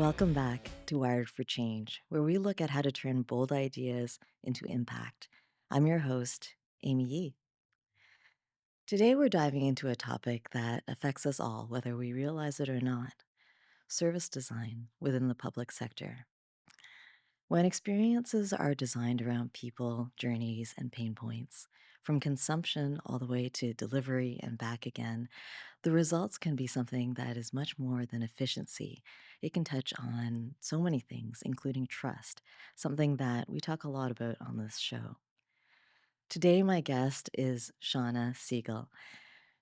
Welcome back to Wired for Change, where we look at how to turn bold ideas into impact. I'm your host, Amy Yee. Today, we're diving into a topic that affects us all, whether we realize it or not: service design within the public sector. When experiences are designed around people, journeys, and pain points, from consumption all the way to delivery and back again, the results can be something that is much more than efficiency. It can touch on so many things, including trust, something that we talk a lot about on this show. Today, my guest is Shannah Segal.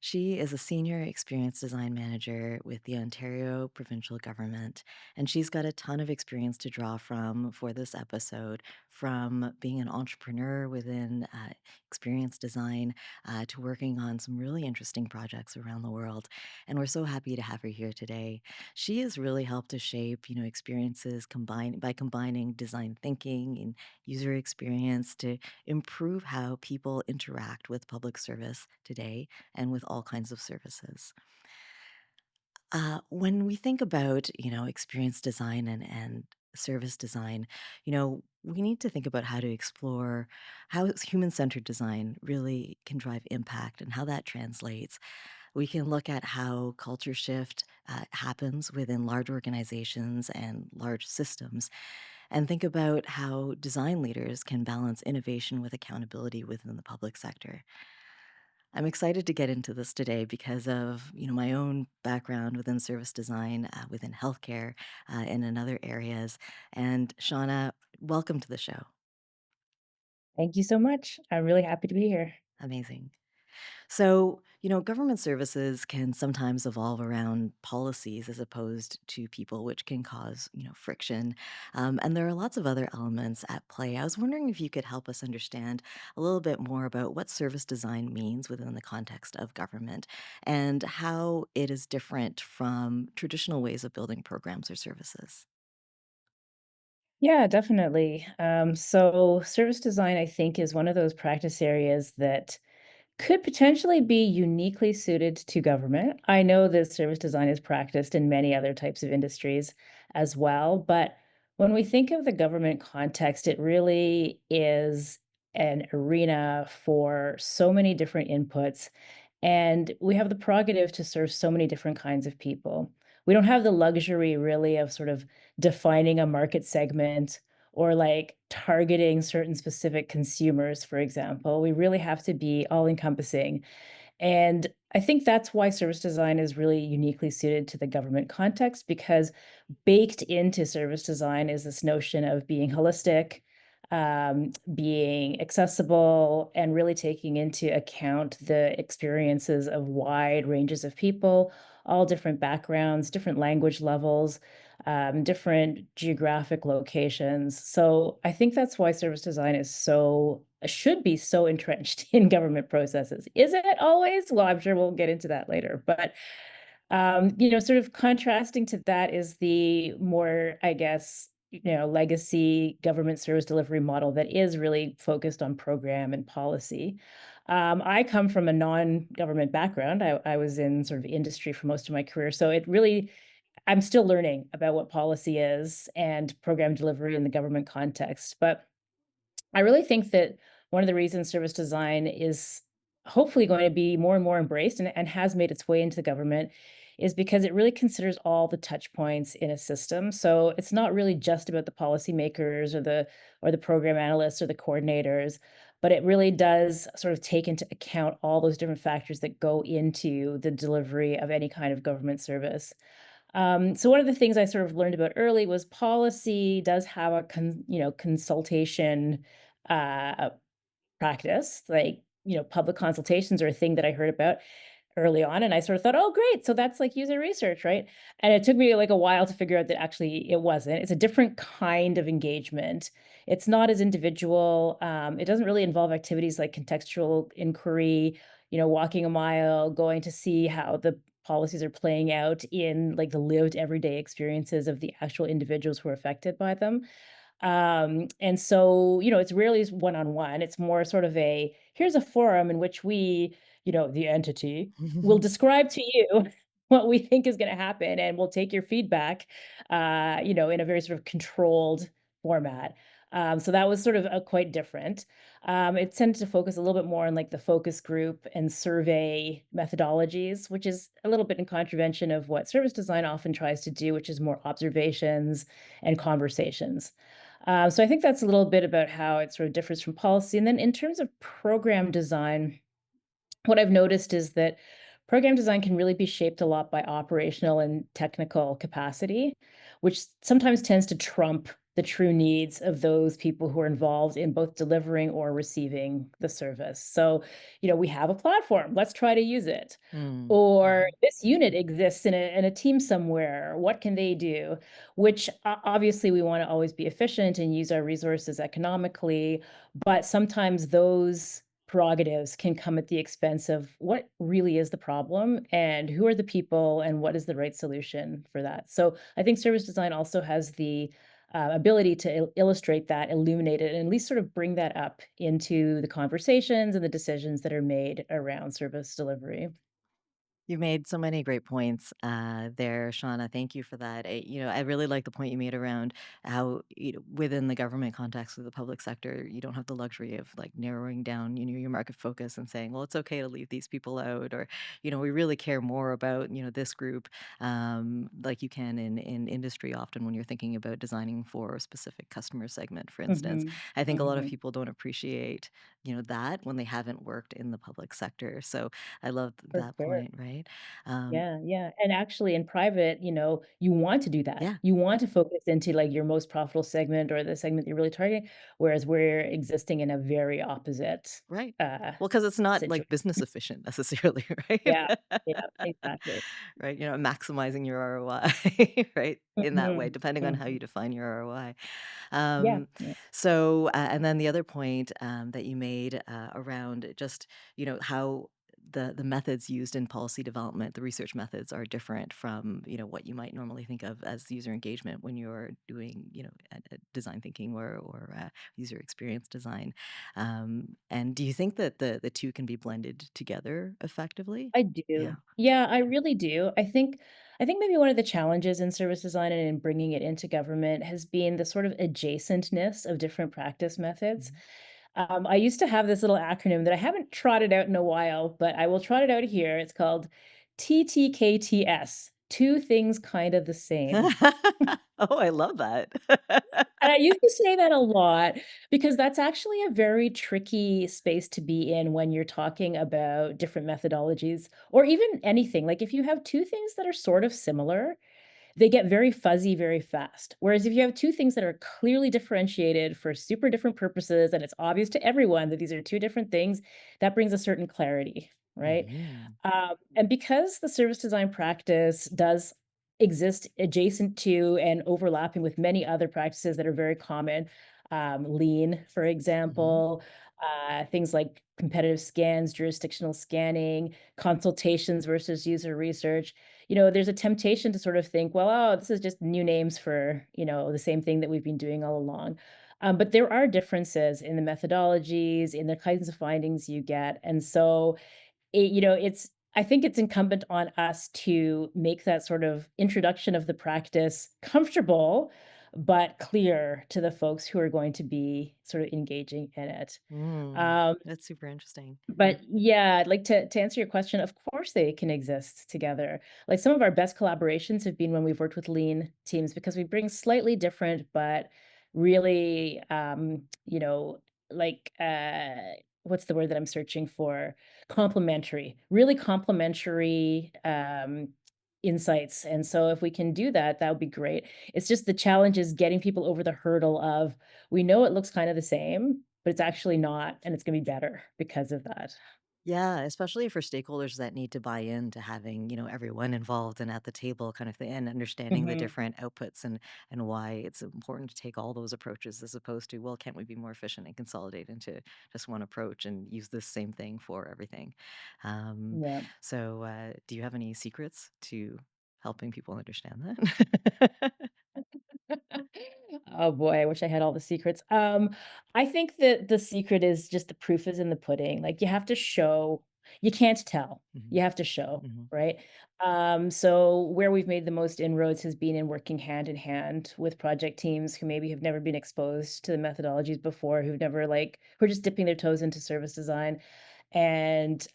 She is a senior experience design manager with the Ontario provincial government, and she's got a ton of experience to draw from for this episode, from being an entrepreneur within experience design to working on some really interesting projects around the world. And we're so happy to have her here today. She has really helped to shape, experiences by combining design thinking and user experience to improve how people interact with public service today and with all kinds of services. When we think about, experience design and service design, we need to think about how to explore how human-centered design really can drive impact and how that translates. We can look at how culture shift happens within large organizations and large systems, and think about how design leaders can balance innovation with accountability within the public sector. I'm excited to get into this today because of, my own background within service design, within healthcare, and in other areas. And Shauna, welcome to the show. Thank you so much. I'm really happy to be here. Amazing. So, government services can sometimes evolve around policies as opposed to people, which can cause, friction. And there are lots of other elements at play. I was wondering if you could help us understand a little bit more about what service design means within the context of government and how it is different from traditional ways of building programs or services. Yeah, definitely. So service design, I think, is one of those practice areas that could potentially be uniquely suited to government. I know that service design is practiced in many other types of industries as well, but when we think of the government context, it really is an arena for so many different inputs, and we have the prerogative to serve so many different kinds of people. We don't have the luxury really of sort of defining a market segment or like targeting certain specific consumers, for example. We really have to be all encompassing. And I think that's why service design is really uniquely suited to the government context, because baked into service design is this notion of being holistic, being accessible, and really taking into account the experiences of wide ranges of people, all different backgrounds, different language levels, different geographic locations. So I think that's why service design is should be so entrenched in government processes. Is it always? Well, I'm sure we'll get into that later. But sort of contrasting to that is the more, I guess, legacy government service delivery model that is really focused on program and policy. I come from a non-government background. I was in sort of industry for most of my career. So I'm still learning about what policy is and program delivery in the government context. But I really think that one of the reasons service design is hopefully going to be more and more embraced and has made its way into the government is because it really considers all the touch points in a system. So it's not really just about the policymakers or the program analysts or the coordinators, but it really does sort of take into account all those different factors that go into the delivery of any kind of government service. So one of the things I sort of learned about early was policy does have a consultation uh, practice, like, public consultations are a thing that I heard about early on, and I sort of thought, "Oh, great, so that's like user research, right?" And it took me, like, a while to figure out that actually it wasn't. It's a different kind of engagement. It's not as individual, it doesn't really involve activities like contextual inquiry, walking a mile, going to see how the policies are playing out in, like, the lived everyday experiences of the actual individuals who are affected by them. And so, it's rarely one-on-one. It's more sort of here's a forum in which we, the entity will describe to you what we think is gonna happen, and we'll take your feedback, in a very sort of controlled format. So that was sort of, quite different. It tended to focus a little bit more on, like, the focus group and survey methodologies, which is a little bit in contravention of what service design often tries to do, which is more observations and conversations. So I think that's a little bit about how it sort of differs from policy. And then in terms of program design, what I've noticed is that program design can really be shaped a lot by operational and technical capacity, which sometimes tends to trump the true needs of those people who are involved in both delivering or receiving the service. So, we have a platform, let's try to use it. Mm, Or mhm. this unit exists in a team somewhere. What can they do? Which obviously we want to always be efficient and use our resources economically, but sometimes those prerogatives can come at the expense of what really is the problem and who are the people and what is the right solution for that. So I think service design also has the ability to illustrate that, illuminate it, and at least sort of bring that up into the conversations and the decisions that are made around service delivery. You made so many great points there, Shauna. Thank you for that. I really like the point you made around how within the government context of the public sector, you don't have the luxury of like narrowing down, your market focus and saying, well, it's okay to leave these people out, or we really care more about this group, like you can in industry often when you're thinking about designing for a specific customer segment, for instance. Mhm. I think a lot of Mhm. people don't appreciate that when they haven't worked in the public sector. So I love For that sure. point, right? Um, Yeah, yeah, and actually in private, you want to do that. yeah, You want to focus into, like, your most profitable segment or the segment that you're really targeting, whereas we're existing in a very opposite, right. uh, Well, because it's not like situation. business efficient necessarily, right? Yeah, yeah, exactly. Right, maximizing your ROI, right? In that way, Mhm, depending on how you mhm. define your ROI. Yeah, Um, yeah. and then the other point that you made around just how the methods used in policy development, the research methods are different from what you might normally think of as user engagement when you're doing design thinking or user experience design. And do you think that the two can be blended together effectively? I Yeah. do. Yeah, I really do. I think maybe one of the challenges in service design and in bringing it into government has been the sort of adjacentness of different practice methods. Mhm. I used to have this little acronym that I haven't trotted out in a while, but I will trot it out here. It's called TTKTS, two things kind of the same. Oh, I love that. And I used to say that a lot because that's actually a very tricky space to be in when you're talking about different methodologies or even anything. Like if you have two things that are sort of similar, they get very fuzzy very fast. Whereas if you have two things that are clearly differentiated for super different purposes and it's obvious to everyone that these are two different things, that brings a certain clarity, right? Mhm. And because the service design practice does exist adjacent to and overlapping with many other practices that are very common, lean, for Mhm. example, things like competitive scans, jurisdictional scanning, consultations versus user research. There's a temptation to sort of think, well, oh, this is just new names for, the same thing that we've been doing all along. But there are differences in the methodologies, in the kinds of findings you get. And so it's I think it's incumbent on us to make that sort of introduction of the practice comfortable, but clear to the folks who are going to be sort of engaging in it. Mm. Um, That's super interesting. but yeah, like to answer your question, of course they can exist together. Like some of our best collaborations have been when we've worked with lean teams because we bring slightly different but really like what's the word that I'm searching for? Complementary. Really complementary insights. And so if we can do that, that would be great. It's just the challenge is getting people over the hurdle of we know it looks kind of the same, but it's actually not, and it's gonna be better because of that. Yeah, especially for stakeholders that need to buy in to having, everyone involved and at the table kind of thing, and understanding the Mhm. different outputs and why it's important to take all those approaches as opposed to, well, can't we be more efficient and consolidate into just one approach and use this same thing for everything? Um, Yeah. so, do you have any secrets to helping people understand that? Oh boy, I wish I had all the secrets. I think that the secret is just the proof is in the pudding. Like you have to show. You can't tell. Mhm. You have to show, Mhm. right? So where we've made the most inroads has been in working hand in hand with project teams who maybe have never been exposed to the methodologies before, who've never who are just dipping their toes into service design and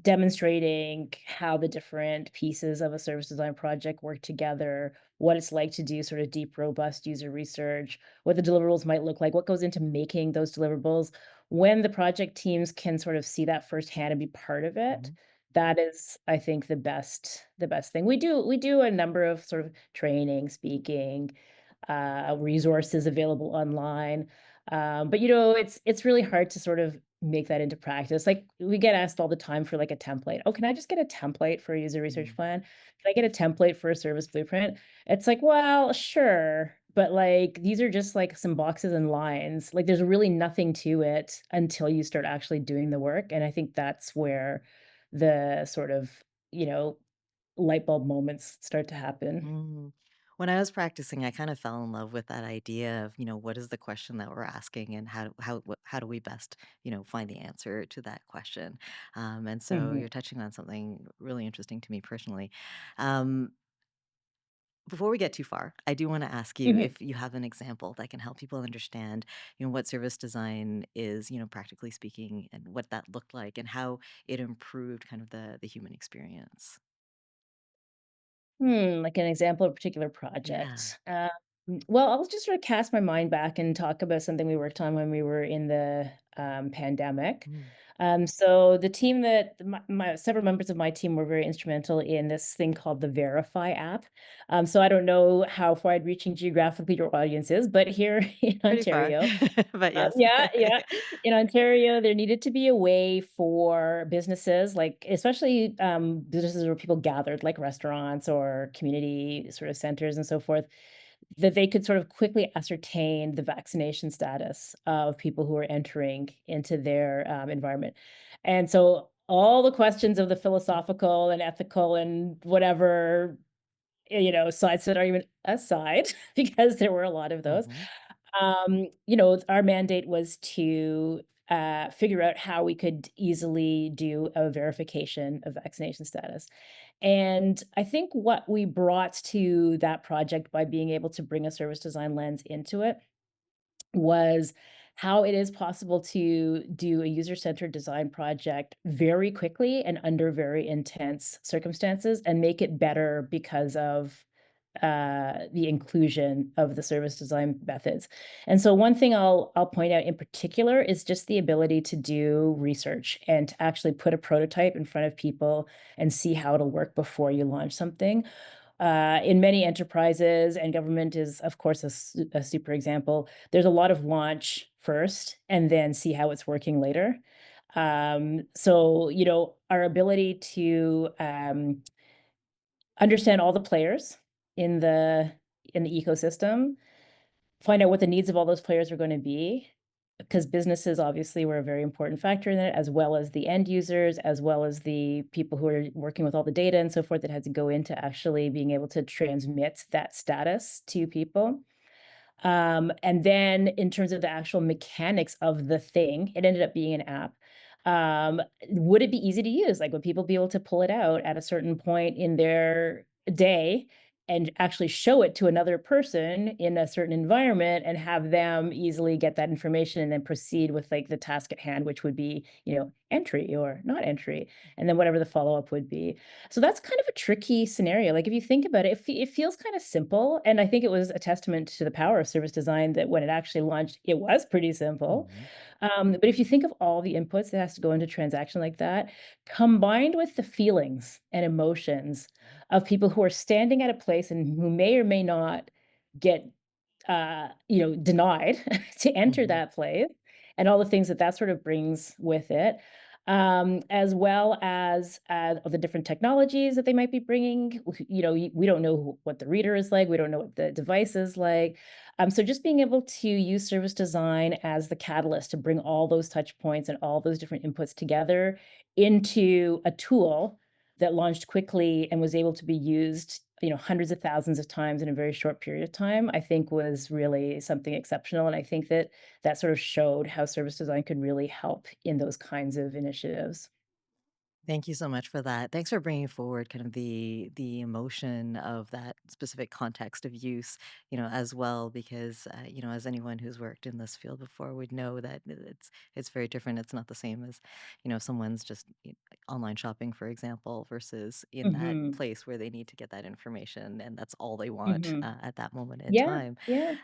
demonstrating how the different pieces of a service design project work together, what it's like to do sort of deep, robust user research, what the deliverables might look like, what goes into making those deliverables. When the project teams can sort of see that firsthand and be part of it, Mhm. that is, I think, the best thing. We do a number of sort of training, speaking, resources available online. But it's really hard to sort of make that into practice. Like we get asked all the time for like a template. Oh, can I just get a template for a user research Mhm. plan? Can I get a template for a service blueprint? It's like, well, sure. But like these are just like some boxes and lines. Like there's really nothing to it until you start actually doing the work. And I think that's where the sort of, you know, light bulb moments start to happen. Mm. When I was practicing, I kind of fell in love with that idea of, what is the question that we're asking and how do we best, find the answer to that question? And so Mhm. you're touching on something really interesting to me personally. Um, Before we get too far, I do want to ask you Mhm. if you have an example that can help people understand, what service design is, practically speaking, and what that looked like and how it improved kind of the human experience. Like an example of a particular Yeah. project. Well, I'll just sort of cast my mind back and talk about something we worked on when we were in the pandemic. Mm. So the team that my several members of my team were very instrumental in this thing called the Verify app. So I don't know how wide reaching geographically your audience is, but here in Pretty far, Ontario, but yes. yeah, yeah. In Ontario, there needed to be a way for businesses, like especially businesses where people gathered, like restaurants or community sort of centers and so forth, that they could sort of quickly ascertain the vaccination status of people who are entering into their environment. And so all the questions of the philosophical and ethical and whatever, sides to that argument aside, because there were a lot of those, Mhm, our mandate was to figure out how we could easily do a verification of vaccination status. And I think what we brought to that project by being able to bring a service design lens into it was how it is possible to do a user-centered design project very quickly and under very intense circumstances and make it better because of the inclusion of the service design methods. And so one thing I'll point out in particular is just the ability to do research and to actually put a prototype in front of people and see how it'll work before you launch something. In many enterprises, and government is, of course, a super example, there's a lot of launch first and then see how it's working later. So, our ability to understand all the players in the ecosystem, find out what the needs of all those players are gonna be, because businesses obviously were a very important factor in it, as well as the end users, as well as the people who are working with all the data and so forth that had to go into actually being able to transmit that status to people. And then in terms of the actual mechanics of the thing, it ended up being an app. Would it be easy to use? Like, would people be able to pull it out at a certain point in their day and actually show it to another person in a certain environment and have them easily get that information and then proceed with like the task at hand, which would be, entry or not entry, and then whatever the follow-up would be. So that's kind of a tricky scenario. Like if you think about it, it feels kind of simple, and I think it was a testament to the power of service design that when it actually launched, it was pretty simple. mhm, But if you think of all the inputs that has to go into a transaction like that, combined with the feelings and emotions of people who are standing at a place and who may or may not get denied to enter mhm, that place and all the things that sort of brings with it, as well as the different technologies that they might be bringing. We don't know what the reader is like. We don't know what the device is like. So just being able to use service design as the catalyst to bring all those touch points and all those different inputs together into a tool that launched quickly and was able to be used hundreds of thousands of times in a very short period of time, I think was really something exceptional, and I think that that sort of showed how service design could really help in those kinds of initiatives. Thank you so much for that. Thanks for bringing forward kind of the emotion of that specific context of use, as well, because as anyone who's worked in this field before would know that it's very different. It's not the same as, if someone's just like online shopping, for example, versus in that Mhm. place where they need to get that information and that's all they want Mhm. at that moment in Yeah, time. yeah.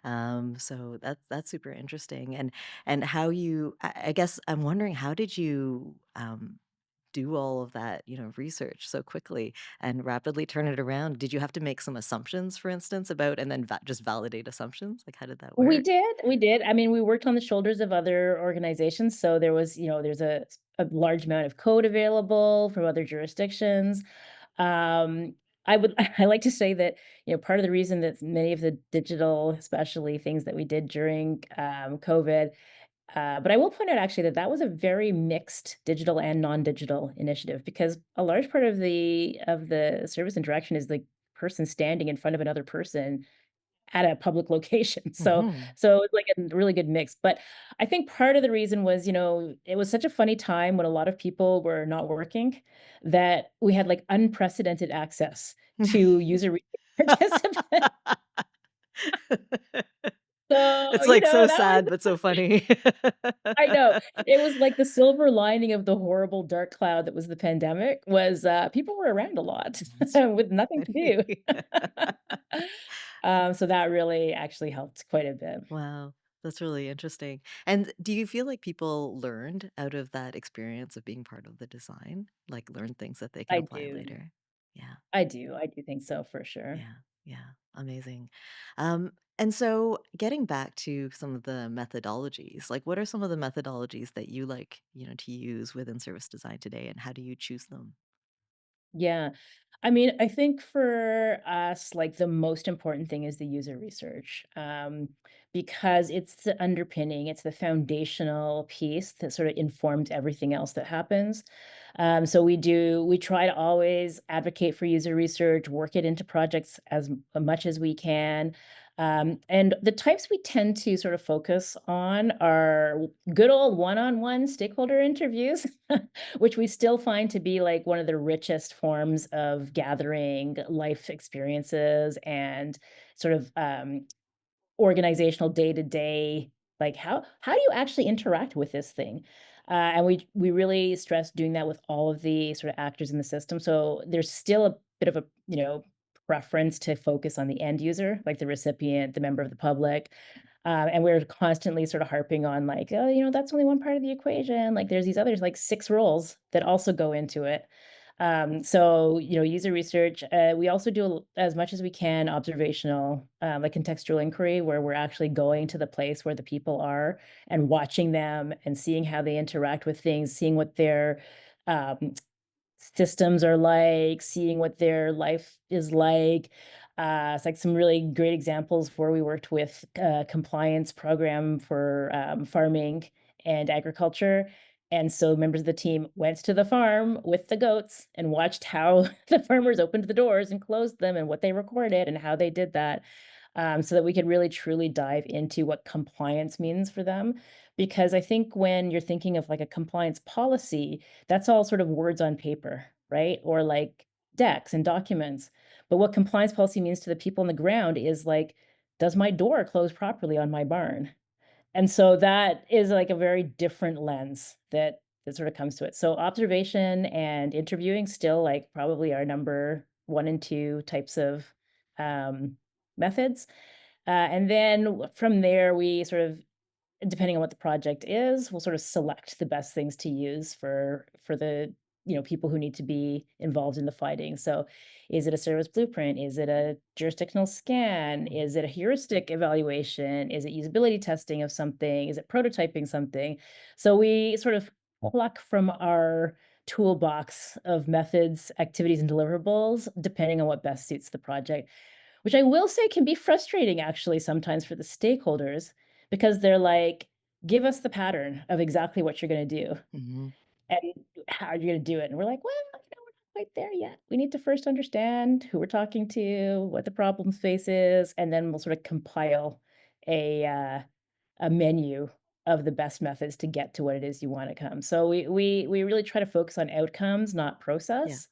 So that's super interesting, and how you. I guess I'm wondering, how did you do all of that, research so quickly and rapidly turn it around? Did you have to make some assumptions, for instance, about and then just validate assumptions? Like, how did that We work? did, we did. I mean, we worked on the shoulders of other organizations, so there was, there's a large amount of code available from other jurisdictions. Um, I would I like to say that, part of the reason that many of the digital, especially things that we did during, COVID, but I will point out actually that that was a very mixed digital and non-digital initiative because a large part of the service interaction is the person standing in front of another person at a public location. So Mhm. so it's like a really good mix. But I think part of the reason was, it was such a funny time when a lot of people were not working that we had like unprecedented access to user participants. So, It's, like, so that was sad, but so funny. I know. It was like the silver lining of the horrible dark cloud that was the pandemic was, people were around a lot That's with nothing to do. funny. So that really actually helped quite a bit. Wow, that's really interesting. And do you feel like people learned out of that experience of being part of the design? Like, learned things that they can I apply do. later? Yeah. I do think so for sure. Yeah, yeah, amazing. And so getting back to some of the methodologies, like what are some of the methodologies that you like, to use within service design today, and how do you choose them? Yeah. I mean, I think for us, like the most important thing is the user research, because it's the underpinning, it's the foundational piece that sort of informs everything else that happens. We try to always advocate for user research, work it into projects much as we can. And the types we tend to sort of focus on are good old one-on-one stakeholder interviews. Which we still find to be like one of the richest forms of gathering life experiences and sort of organizational day-to-day, like, how do you actually interact with this thing? And we really stress doing that with all of the sort of actors in the system. So there's still a bit of a, preference to focus on the end user, like the recipient, the member of the public. And we're constantly sort of harping on like, oh, that's only one part of the equation. Like there's these others like six roles that also go into it. So, user research, we also do as much as we can observational, like contextual inquiry, where we're actually going to the place where the people are and watching them and seeing how they interact with things, seeing what their um, systems are like, seeing what their life is like. It's like some really great examples where we worked with a compliance program for farming and agriculture. And so members of the team went to the farm with the goats and watched how the farmers opened the doors and closed them and what they recorded and how they did that. So that we could really truly dive into what compliance means for them. Because I think when you're thinking of like a compliance policy, that's all sort of words on paper, right? Or like decks and documents. But what compliance policy means to the people on the ground is like, does my door close properly on my barn? And so that is like a very different lens that sort of comes to it. So observation and interviewing still like probably our number one and two types of methods. And then from there, we sort of depending on what the project is, we'll sort of select the best things to use for the, people who need to be involved in the fighting. So, is it a service blueprint? Is it a jurisdictional scan? Is it a heuristic evaluation? Is it usability testing of something? Is it prototyping something? So we sort of pluck from our toolbox of methods, activities, and deliverables, depending on what best suits the project, which I will say can be frustrating actually sometimes for the stakeholders because they're like, "Give us the pattern of exactly what you're gonna do, Mhm. and how are you gonna do it?" And we're like, "Well, quite there yet. We need to first understand who we're talking to, what the problem space is, and then we'll sort of compile a, uh, a menu of the best methods to get to what it is you wanna come. So we really try to focus on outcomes, not Yeah. process,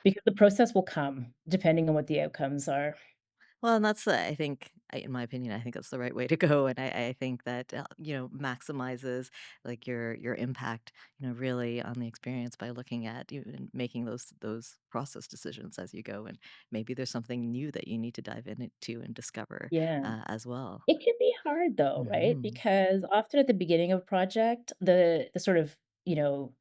because the process will come depending on what the outcomes are. Well, and that's, I think, in my opinion, I think that's the right way to go, and I think that maximizes like your impact, really on the experience by looking at you and making those process decisions as you go, and maybe there's something new that you need to dive into and discover Yeah. as well. It can be hard though, right? Hmm. Because often at the beginning of a project, the sort of, you know,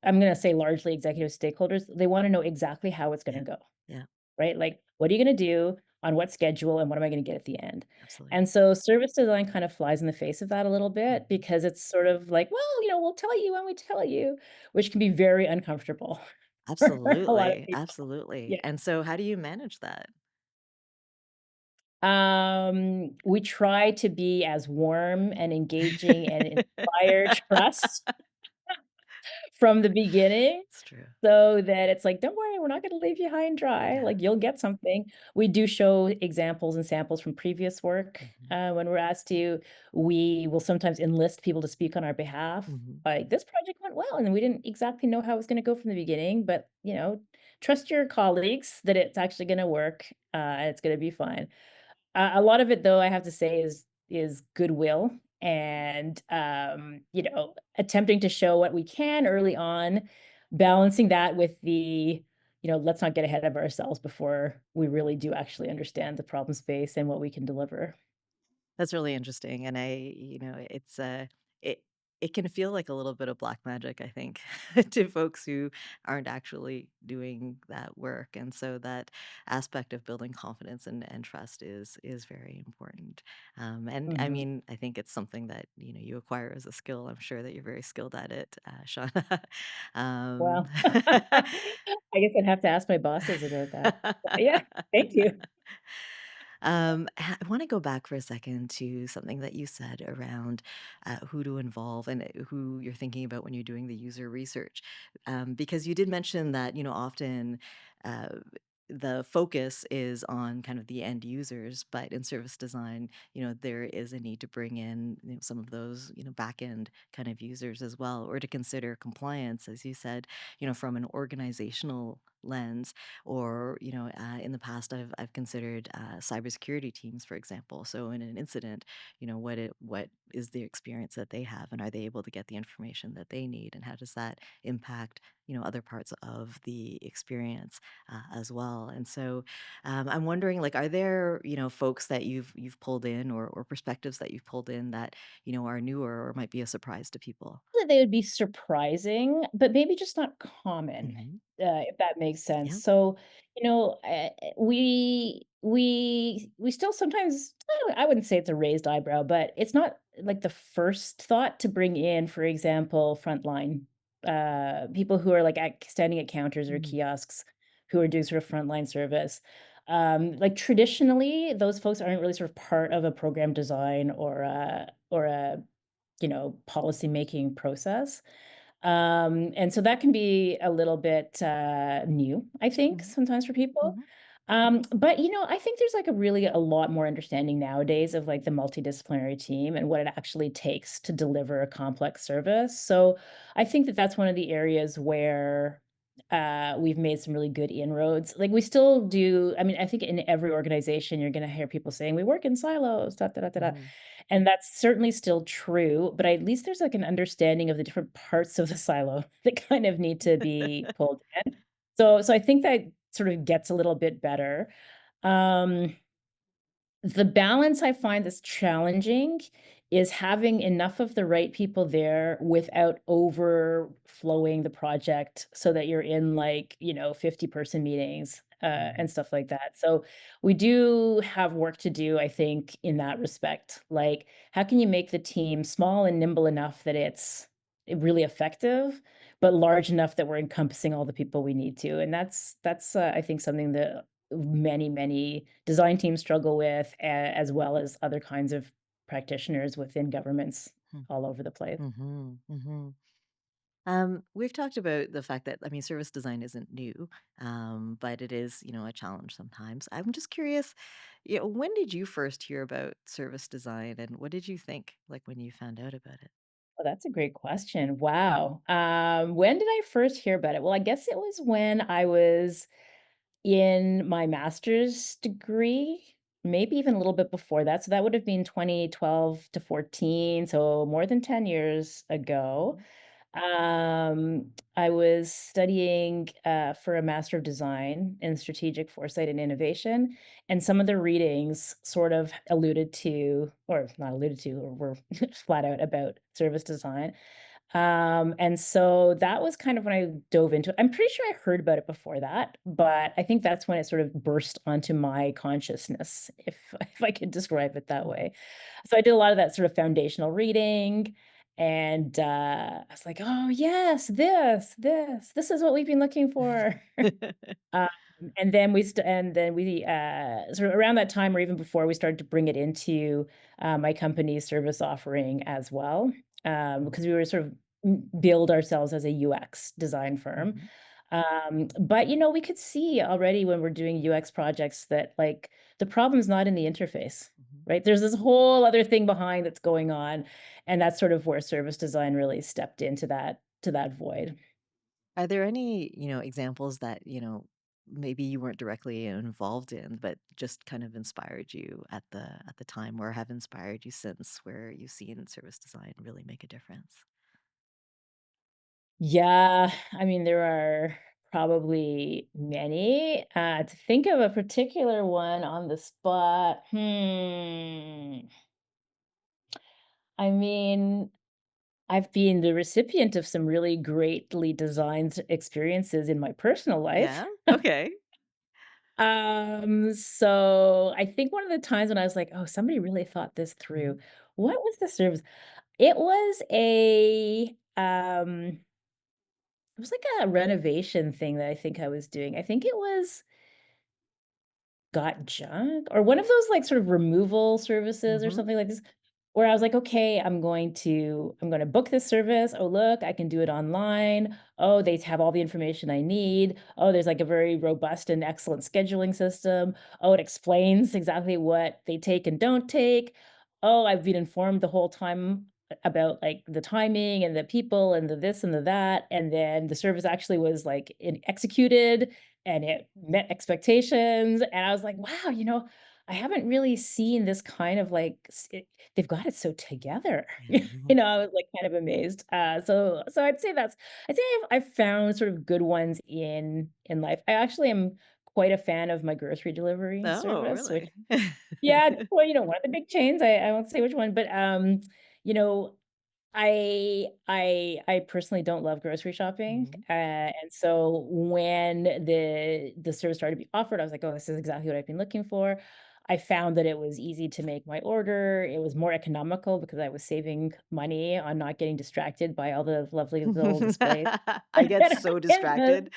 I'm gonna say largely executive stakeholders, they wanna know exactly how it's gonna Yeah, go, yeah, right? Like, what are you gonna do, on what schedule, and what am I gonna get at the end? absolutely. And so service design kind of flies in the face of that a little bit Hmm. because it's sort of like, well, we'll tell you when we tell you, which can be very uncomfortable for a lot of Absolutely, people. absolutely. Yeah. And so, how do you manage that? We try to be as warm and engaging and inspire trust from the beginning, It's true. so that it's like, "Don't worry, we're not gonna leave you high and dry, Yeah. like, you'll get something." We do show examples and samples from previous work, Hmm. when we're asked to. We will sometimes enlist people to speak on our behalf, Hmm. like, "This project went well, and we didn't exactly know how it was gonna go from the beginning, but, trust your colleagues that it's actually gonna work, and it's gonna be fine." A lot of it, though, I have to say is goodwill and, attempting to show what we can early on, balancing that with let's not get ahead of ourselves before we really do actually understand the problem space and what we can deliver. That's really interesting, and it it can feel like a little bit of black magic, I think, to folks who aren't actually doing that work, and so that aspect of building confidence and trust is very important. And I Mhm. mean, I think it's something that you acquire as a skill. I'm sure that you're very skilled at it, Shauna. um, Well, I guess I'd have to ask my bosses about that. But yeah, thank you. I want to go back for a second to something that you said around who to involve and who you're thinking about when you're doing the user research, because you did mention that often. Uh, the focus is on kind of the end users, but in service design, there is a need to bring in some of those back end kind of users as well, or to consider compliance, as you said, from an organizational lens, or in the past I've considered cybersecurity teams, for example. So in an incident, what is the experience that they have, and are they able to get the information that they need, and how does that impact other parts of the experience as well. And so I'm wondering, like, are there folks that you've pulled in, or perspectives that you've pulled in that are newer or might be a surprise to people? That they would be surprising, but maybe just not common, Hmm. if that makes sense. Yeah. So, we still sometimes I wouldn't say it's a raised eyebrow, but it's not like the first thought to bring in, for example, frontline, people who are like standing at counters or Mm-hmm. kiosks who are doing sort of frontline service. Like traditionally, those folks aren't really sort of part of a program design or a policy-making process. And so that can be a little bit, new, I think, sometimes for people. Hmm. But, I think there's, like, a lot more understanding nowadays of, like, the multidisciplinary team and what it actually takes to deliver a complex service. So, I think that that's one of the areas where, we've made some really good inroads. Like, we still do. I mean, I think in every organization, you're gonna hear people saying, "We work in silos, da, da, da, da, da." Hmm. And that's certainly still true, but at least there's, like, an understanding of the different parts of the silo that kind of need to be pulled in. So I think that sort of gets a little bit better. Um the balance I find that's challenging is having enough of the right people there without overflowing the project so that you're in, like, 50-person meetings, Hmm. and stuff like that. So we do have work to do, I think, in that respect. Like, how can you make the team small and nimble enough that it's really effective, but large enough that we're encompassing all the people we need to? And that's I think something that many design teams struggle with, as well as other kinds of practitioners within governments all over the place. Hmm. Hmm. We've talked about the fact that, I mean, service design isn't new, but it is, a challenge sometimes. I'm just curious, when did you first hear about service design and what did you think, like when you found out about it? Oh, that's a great question. Wow. When did I first hear about it? Well, I guess it was when I was in my master's degree, maybe even a little bit before that. So that would have been 2012 to 14, so more than 10 years ago. Mhm, I was studying for a Master of Design in Strategic Foresight and Innovation, and some of the readings sort of alluded to, or not alluded to, or were flat out about service design. And so that was kind of when I dove into it. I'm pretty sure I heard about it before that, but I think that's when it sort of burst onto my consciousness, if if I could describe it that mhm. way. So I did a lot of that sort of foundational reading, and I was like, "Oh yes, this is what we've been looking for." Um, and then we, sort of around that time or even before, we started to bring it into, my company's service offering as well, Mhm, because we were sort of build ourselves as a UX design firm. mhm, But, we could see already when we're doing UX projects that, like, the problem's not in the interface, mhm. right? There's this whole other thing behind that's going on, and that's sort of where service design really stepped into that void. Are there any, examples that, maybe you weren't directly involved in, but just kind of inspired you at the time or have inspired you since where you've seen service design really make a difference? Yeah, I mean, there are probably many. To think of a particular one on the spot, I mean, I've been the recipient of some really greatly designed experiences in my personal life. Yeah? Okay. So I think one of the times when I was like, "Oh, somebody really thought this through." Mhm, What was the service? It was it was like a renovation thing that I think I was doing. I think it was Got Junk or one of those, like, sort of removal services or mhm. something like this, where I was like, "Okay, I'm gonna book this service. Oh, look, I can do it online. Oh, they have all the information I need. Oh, there's, like, a very robust and excellent scheduling system. Oh, it explains exactly what they take and don't take. Oh, I've been informed the whole time about, like, the timing and the people and the this and the that." And then the service actually was, like, executed and it met expectations, and I was like, "Wow, I haven't really seen this kind of, like, they've got it so together." I was, like, kind of amazed. So I'd say I've found sort of good ones in life. I actually am quite a fan of my grocery delivery Oh, service, which really? yeah, well, one of the big chains, I won't say which one, but, you know, I personally don't love grocery shopping, Mhm. and so when the service started to be offered, I was like, "Oh, this is exactly what I've been looking for." I found that it was easy to make my order, it was more economical because I was saving money on not getting distracted by all the lovely little displays I get that are so in the distracted.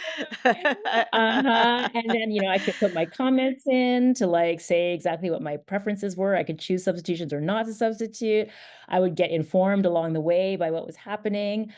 uh-huh, and then, I could put my comments in to, like, say exactly what my preferences were, I could choose substitutions or not to substitute, I would get informed along the way by what was happening.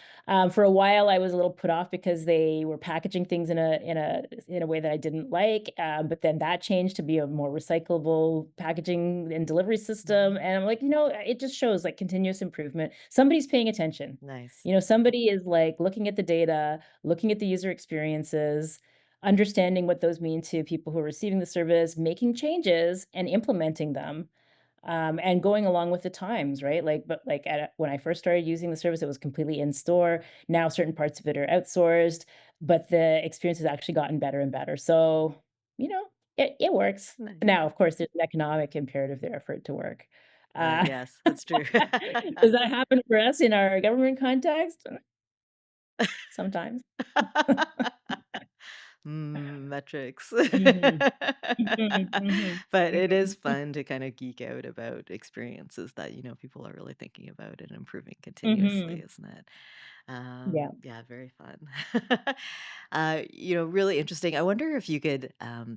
For a while, I was a little put off because they were packaging things in a way that I didn't like, but then that changed to be a more recyclable packaging and delivery system, Mhm. and I'm like, it just shows, like, continuous improvement. Somebody's paying attention. Nice. Somebody is, like, looking at the data, looking at the user experiences, understanding what those mean to people who are receiving the service, making changes, and implementing them, and going along with the times, right? When I first started using the service, it was completely in store. Now certain parts of it are outsourced, but the experience has actually gotten better and better. So, you know, it works. Nice. Now, of course, there's an economic imperative there for it to work. Uh, Yes, that's true. does that happen for us in our government context? Sometimes. Metrics. Mhm. Mhm, mhm, But it is mhm, fun to kind of geek out about experiences that, people are really thinking about and improving continuously, mhm. isn't it? Yeah. Yeah, very fun. Really interesting. I wonder if you could.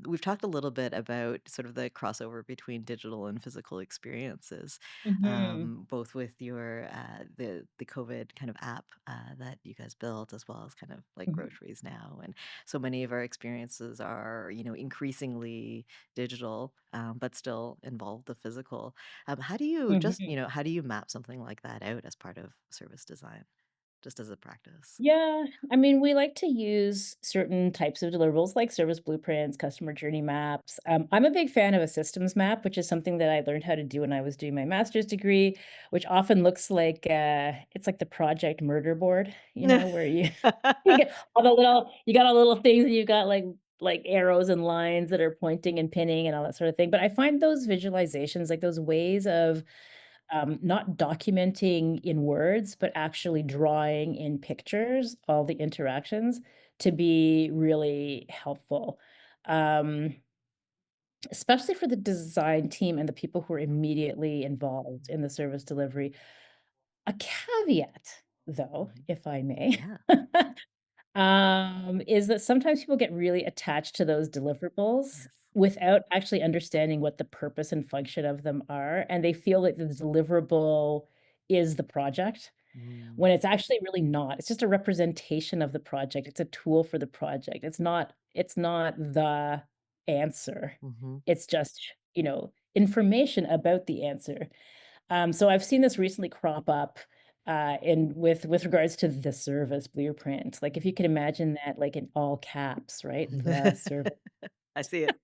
We've talked a little bit about sort of the crossover between digital and physical experiences, Mhm. both with your the COVID kind of app that you guys built, as well as kind of like Mhm. groceries now. And so many of our experiences are, increasingly digital, but still involve the physical. How do you just, Mhm. how do you map something like that out as part of service design? Just as a practice. Yeah, I mean, we like to use certain types of deliverables like service blueprints, customer journey maps. I'm a big fan of a systems map, which is something that I learned how to do when I was doing my master's degree, which often looks like it's like the project murder board, where you you get you got all the little things and you got like arrows and lines that are pointing and pinning and all that sort of thing. But I find those visualizations, like those ways of not documenting in words, but actually drawing in pictures all the interactions to be really helpful. Um, Especially for the design team and the people who are immediately involved in the service delivery. A caveat, though, Mhm. if I may, Yeah. is that sometimes people get really attached to those deliverables Yes. without actually understanding what the purpose and function of them are, and they feel like the deliverable is the project, Mm. when it's actually really not. It's just a representation of the project. It's a tool for the project. It's not the answer. Mhm. It's just, information about the answer. So I've seen this recently crop up in with regards to the service blueprint. Like if you can imagine that like in all caps, right? The service. I see it.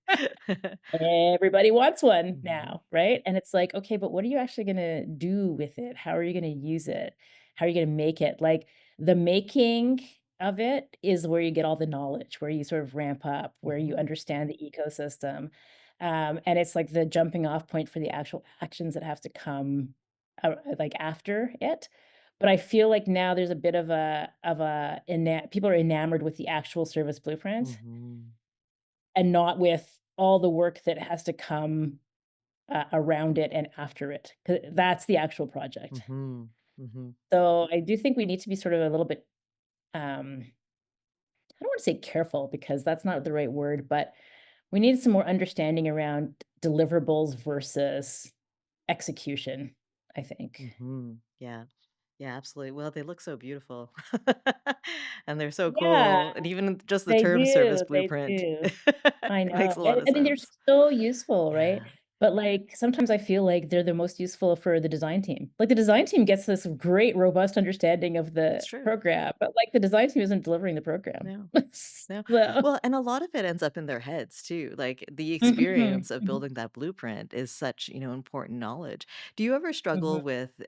Everybody wants one Mhm. now, right? And it's like, okay, but what are you actually gonna do with it? How are you gonna use it? How are you gonna make it? Like the making of it is where you get all the knowledge, where you sort of ramp up, where you Mhm. understand the ecosystem. And it's like the jumping off point for the actual actions that have to come like after it. But I feel like now there's a bit of people are enamored with the actual service blueprint Mhm. and not with all the work that has to come, around it and after it, 'cau that's the actual project. Mhm. Mhm. So, I do think we need to be sort of a little bit, I don't wanna say careful because that's not the right word, but we need some more understanding around deliverables versus execution, I think. Mhm. Yeah. Yeah, absolutely. Well, they look so beautiful. And they're so Yeah. cool. And even just the They term service do, they blueprint, do. I it makes know. a lot of I mean, they're sense. so useful, right? Yeah, But, like, sometimes I feel like they're the most useful for the design team. Like, the design team gets this great, robust understanding of it's the true. program, but, like, the design team isn't delivering the program. No. No. So Well, and a lot of it ends up in their heads too. Like the Mhm, experience of mhm, building that blueprint is such, important knowledge. Do you ever mhm. struggle with,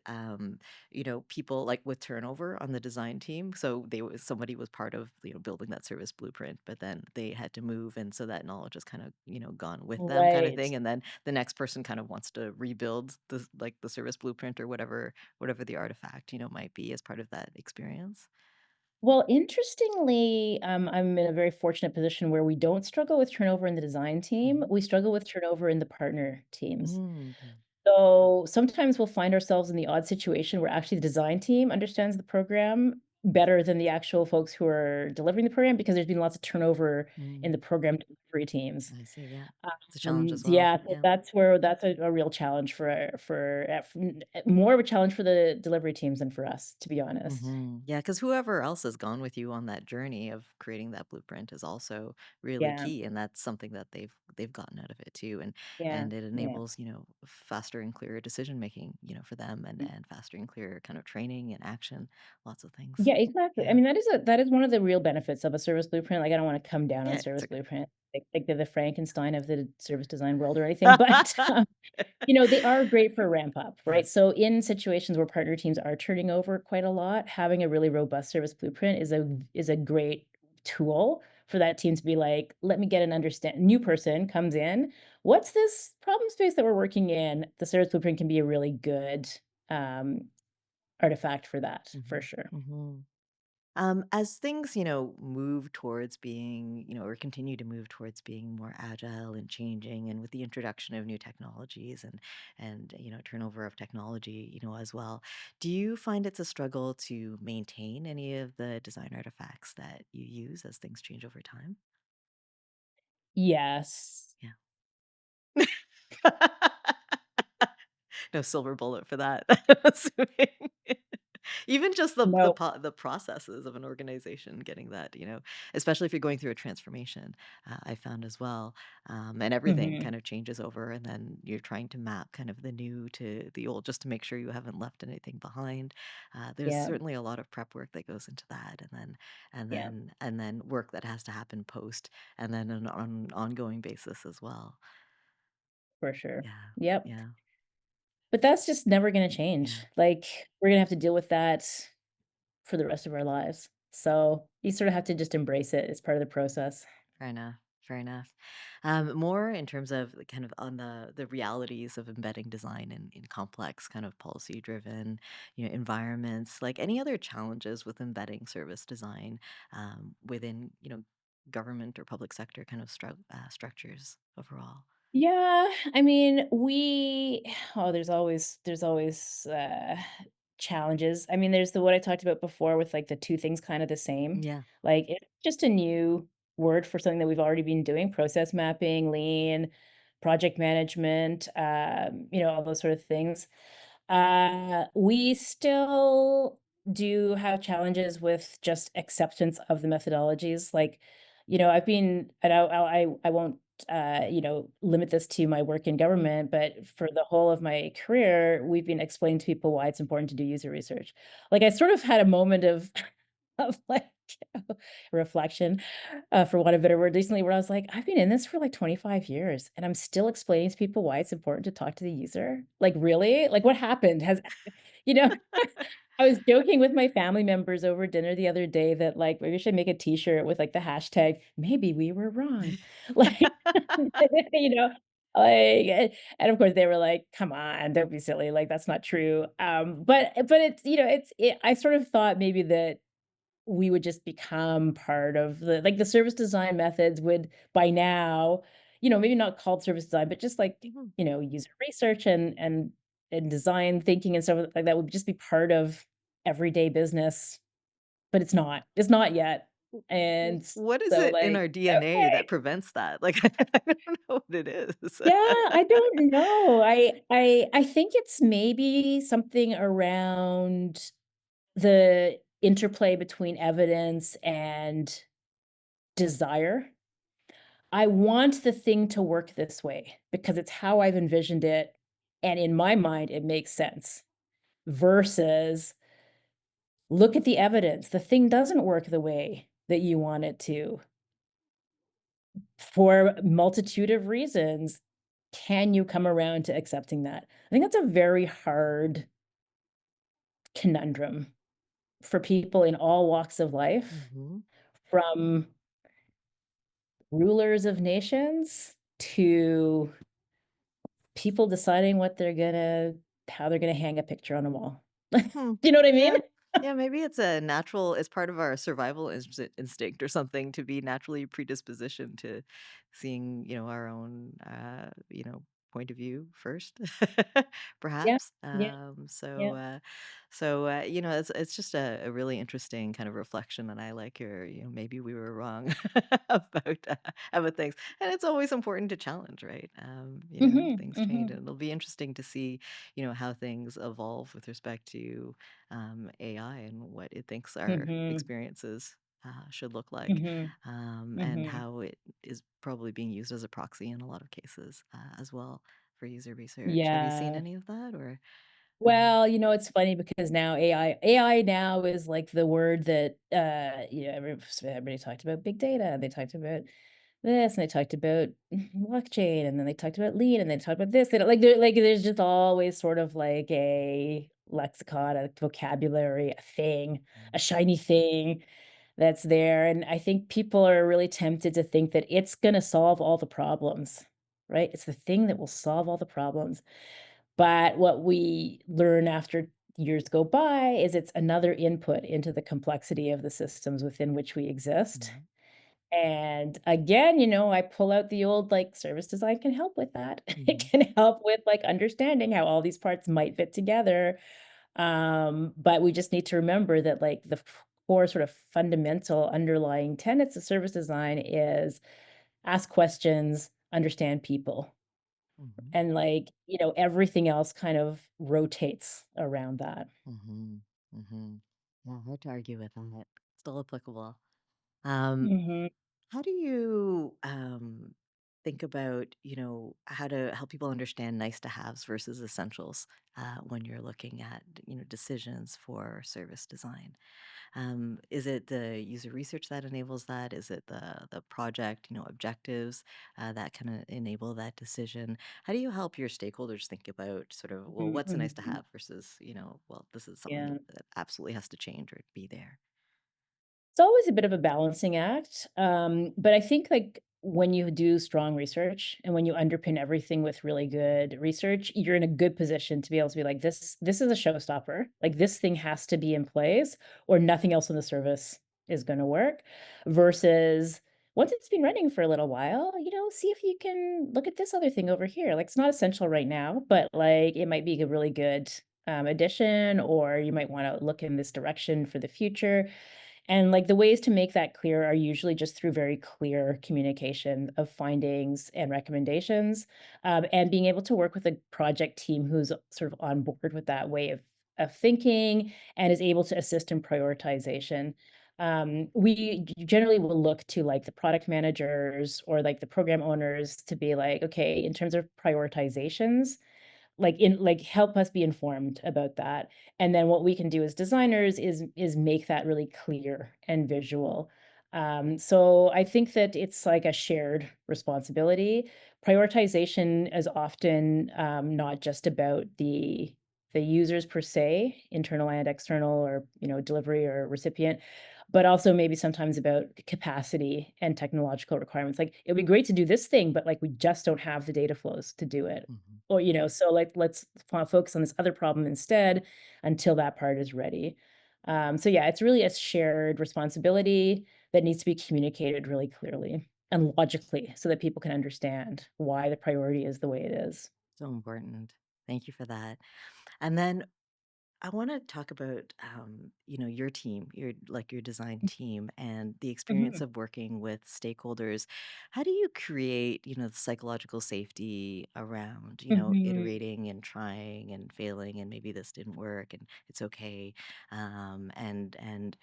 people like with turnover on the design team? So somebody was part of, building that service blueprint, but then they had to move. And so that knowledge is kind of, gone with them kind of Right. thing. And then the next person kind of wants to rebuild the service blueprint or whatever the artifact, might be as part of that experience. Well, interestingly, I'm in a very fortunate position where we don't struggle with turnover in the design team, Mhm. we struggle with turnover in the partner teams. Mm. So, sometimes we'll find ourselves in the odd situation where actually the design team understands the program better than the actual folks who are delivering the program because there's been lots of turnover in Mm. the program delivery teams. I see, yeah. It's a challenge as well. Yeah, so Yeah. that's where that's a real challenge more of a challenge for the delivery teams than for us, to be honest. Mhm. Because whoever else has gone with you on that journey of creating that blueprint is also really Yeah, key, and that's something that they've gotten out of it too, and yeah, and it yeah. enables, faster and clearer decision making, for them and faster and clearer kind of training and action, lots of things. Yeah, exactly. I Yeah. mean, that is one of the real benefits of a service blueprint. Like, I don't wanna come down on Yeah, it's service okay. blueprint, like they're the Frankenstein of the service design world or anything, but, they are great for ramp up, right? Yes. So in situations where partner teams are turning over quite a lot, having a really robust service blueprint is a great tool for that team to be like, "Let me get an understand." New person comes in, "What's this problem space that we're working in?" The service blueprint can be a really good, um, artifact for that, for Mhm. sure. Mhm. As things, move towards being, or continue to move towards being more agile and changing, and with the introduction of new technologies and turnover of technology, as well, do you find it's a struggle to maintain any of the design artifacts that you use as things change over time? Yes. Yeah. No silver bullet for that, I'm assuming. Even just No. the processes of an organization getting that, especially if you're going through a transformation, I found as well, and everything Mhm. kind of changes over, and then you're trying to map kind of the new to the old just to make sure you haven't left anything behind. There's Yeah, certainly a lot of prep work that goes into that, yeah, and then work that has to happen post, and then on an ongoing basis as well. for sure. Yeah, Yep. yeah, But that's just never gonna yeah. change. Like, we're gonna have to deal with that for the rest of our lives. So, you sort of have to just embrace it. It's part of the process. Fair enough. Fair enough. More in terms of kind of on the realities of embedding design in complex kind of policy driven, environments. Like any other challenges with embedding service design within government or public sector kind of structures overall. Yeah, I mean, there's always, challenges. I mean, there's the what I talked about before with, like, the 2 things kinda the same. Yeah. Like, it's just a new word for something that we've already been doing, process mapping, lean, project management, all those sort of things. We still do have challenges with just acceptance of the methodologies. Like, I've been, and I won't, limit this to my work in Mm. government, but for the whole of my career, we've been explaining to people why it's important to do user research. Like, I sort of had a moment of, of like reflection, for want of a better word, recently, where I was like, I've been in this for like 25 years, and I'm still explaining to people why it's important to talk to the user. Like, really? Like, what happened? You know, I was joking with my family members over dinner the other day that, like, maybe I should make a T-shirt with, like, the hashtag, "Maybe we were wrong." Like, you know, and of course, they were like, "Come on, don't be silly, like, that's not true." But I sort of thought maybe that we would just become part of the service design methods would by now, maybe not called service design, but just like, Mhm. user research and design thinking and stuff like that would just be part of everyday business, but it's not. It's not yet. And What is so it in like, our DNA that okay. prevents that? Like, I don't know what it is. Yeah, I don't know. I think it's maybe something around the interplay between evidence and desire. I want the thing to work this way because it's how I've envisioned it, and in my mind, it makes sense, versus, "Look at the evidence, the thing doesn't work the way that you want it to, for a multitude of reasons. Can you come around to accepting that?" I think that's a very hard conundrum for people in all walks of life, Mhm. from rulers of nations to people deciding how they're gonna hang a picture on a wall. Hmm. You know what I mean? Yeah. Yeah, maybe it's part of our survival instinct or something to be naturally predispositioned to seeing, our own, point of view first, Yeah, perhaps. yeah, yeah. It's just a really interesting kind of reflection, and I like your, maybe we were wrong about things. And it's always important to challenge, right? Mhm, Things change, mhm, and it'll be interesting to see, how things evolve with respect to AI and what it thinks our mhm, experiences should look like, mhm, and mhm. how it is probably being used as a proxy in a lot of cases as well for user research. Have you seen Yeah. any of that, or? Um, Well, it's funny because now AI now is like the word that, everybody talked about big data, and they talked about this, and they talked about blockchain, and then they talked about lean, and they talked about this. There's just always sort of like a lexicon, a vocabulary, a thing, a shiny thing that's there, and I think people are really tempted to think that it's gonna solve all the problems, right? It's the thing that will solve all the problems. But what we learn after years go by is it's another input into the complexity of the systems within which we exist. Mhm. And again, I pull out the old like service design can help with that. It Mhm. can help with like understanding how all these parts might fit together. But we just need to remember that like the core sort of fundamental underlying tenets of service design is ask questions, understand people. Mhm. And like, everything else kind of rotates around that. Mhm. Mhm. Yeah, hard to argue with that. Still applicable. Um, Mhm. how do you think about, how to help people understand nice to haves versus essentials when you're looking at, decisions for service design? Is it the user research that enables that? Is it the project, objectives that kind of enable that decision? How do you help your stakeholders think about sort of, well, Mhm, what's nice to mhm. have versus, well, this is something Yeah. that absolutely has to change or be there? It's always a bit of a balancing act, but I think, like, when you do strong research and when you underpin everything with really good research, you're in a good position to be able to be like, "This is a showstopper. Like, this thing has to be in place or nothing else in the service is gonna work," versus once it's been running for a little while, see if you can look at this other thing over here. Like, it's not essential right now, but, like, it might be a really good, addition, or you might wanna look in this direction for the future. And, like, the ways to make that clear are usually just through very clear communication of findings and recommendations, and being able to work with a project team who's sort of on board with that way of thinking and is able to assist in prioritization. We generally will look to, like, the product managers or, like, the program owners to be like, "Okay, in terms of prioritizations, help us be informed about that, and then what we can do as designers is make that really clear and visual. So I think that it's like a shared responsibility. Prioritization is often, not just about the users per se, internal and external, or, delivery or recipient, but also maybe sometimes about capacity and technological requirements. Like, it'd be great to do this thing, but, like, we just don't have the data flows to do it. Mhm. Or, so, like, let's focus on this other problem instead until that part is ready. So yeah, it's really a shared responsibility that needs to be communicated really clearly and logically so that people can understand why the priority is the way it is. So important. Thank you for that. And then I want to talk about, your team, your design team, and the experience Mhm. of working with stakeholders. How do you create, the psychological safety around, Mhm. iterating and trying and failing, and maybe this didn't work, and it's okay. And